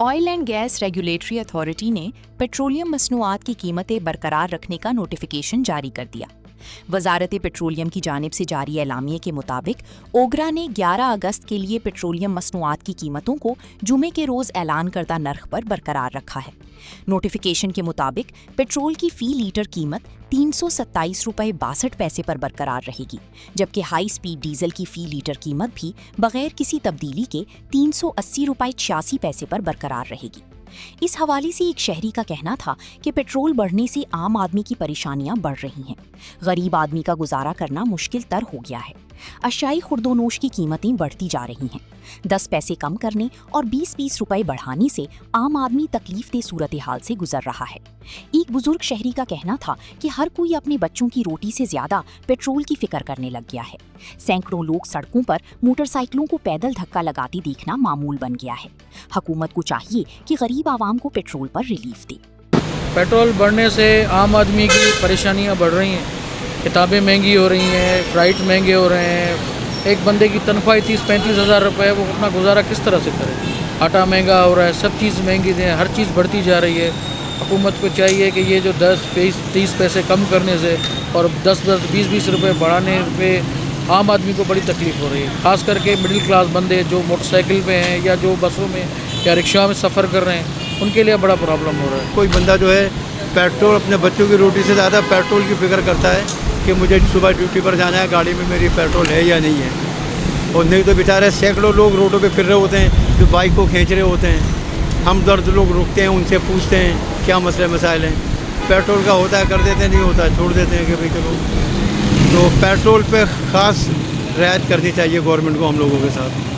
Oil and gas regulatory authority ने petroleum मसनूआत की कीमतें बरकरार रखने का नोटिफिकेशन जारी कर दिया। वजारत पेट्रोलियम की जानिब से जारी एलामिये के मुताबिक ओगरा ने 11 अगस्त के लिए पेट्रोलियम मसनूआत की कीमतों को जुमे के रोज़ ऐलान करदा नर्ख पर बरकरार रखा है। नोटिफिकेशन के मुताबिक पेट्रोल की फ़ी लीटर कीमत 327 रुपये 62 पैसे पर बरकरार रहेगी, जबकि हाई स्पीड डीजल की फ़ी लीटर कीमत भी बगैर किसी तब्दीली के 380 रुपये 86 पैसे पर बरकरार रहेगी। इस हवाले से एक शहरी का कहना था कि पेट्रोल बढ़ने से आम आदमी की परेशानियां बढ़ रही हैं। गरीब आदमी का गुजारा करना मुश्किल तर हो गया है। अशियाई खुर्दोनोश की कीमतें बढ़ती जा रही हैं। 10 पैसे कम करने और 20-20 रुपए बढ़ाने से आम आदमी तकलीफ दे सूरत हाल से गुजर रहा है। एक बुजुर्ग शहरी का कहना था कि हर कोई अपने बच्चों की रोटी से ज्यादा पेट्रोल की फिक्र करने लग गया है। सैकड़ों लोग सड़कों पर मोटरसाइकिलों को पैदल धक्का लगाते देखना मामूल बन गया है। हुकूमत को चाहिए कि गरीब आवाम को पेट्रोल पर रिलीफ दे। पेट्रोल बढ़ने से आम आदमी की परेशानियां बढ़ रही हैं। किताबें महंगी हो रही हैं, फ्लाइट महंगे हो रहे हैं। एक बंदे की तनख्वाह 30-35 हज़ार रुपये, वो अपना गुजारा किस तरह से करे। आटा महंगा हो रहा है, सब चीज़ महंगी है, हर चीज़ बढ़ती जा रही है। हुकूमत को चाहिए कि ये जो 10-20-30 पैसे कम करने से और 10-10, 20-20 रुपये बढ़ाने पे आम आदमी को बड़ी तकलीफ़ हो रही है। ख़ास करके मिडिल क्लास बंदे जो मोटरसाइकिल पे हैं या जो बसों में या रिक्शा में सफ़र कर रहे हैं, उनके लिए बड़ा प्रॉब्लम हो रहा है। कोई बंदा जो है पेट्रोल अपने बच्चों की रोटी से ज़्यादा पेट्रोल की फ़िक्र करता है कि मुझे सुबह ड्यूटी पर जाना है, गाड़ी में मेरी पेट्रोल है या नहीं है। और नहीं तो बेचारे सैकड़ों लोग रोडों पे फिर रहे होते हैं जो बाइक को खींच रहे होते हैं। हम दर्द लोग रुकते हैं, उनसे पूछते हैं क्या मसले मसाइल हैं। पेट्रोल का होता है कर देते हैं, नहीं होता है छोड़ देते हैं कि भाई चलो। तो पेट्रोल पे ख़ास रियायत करनी चाहिए गवर्नमेंट को हम लोगों के साथ।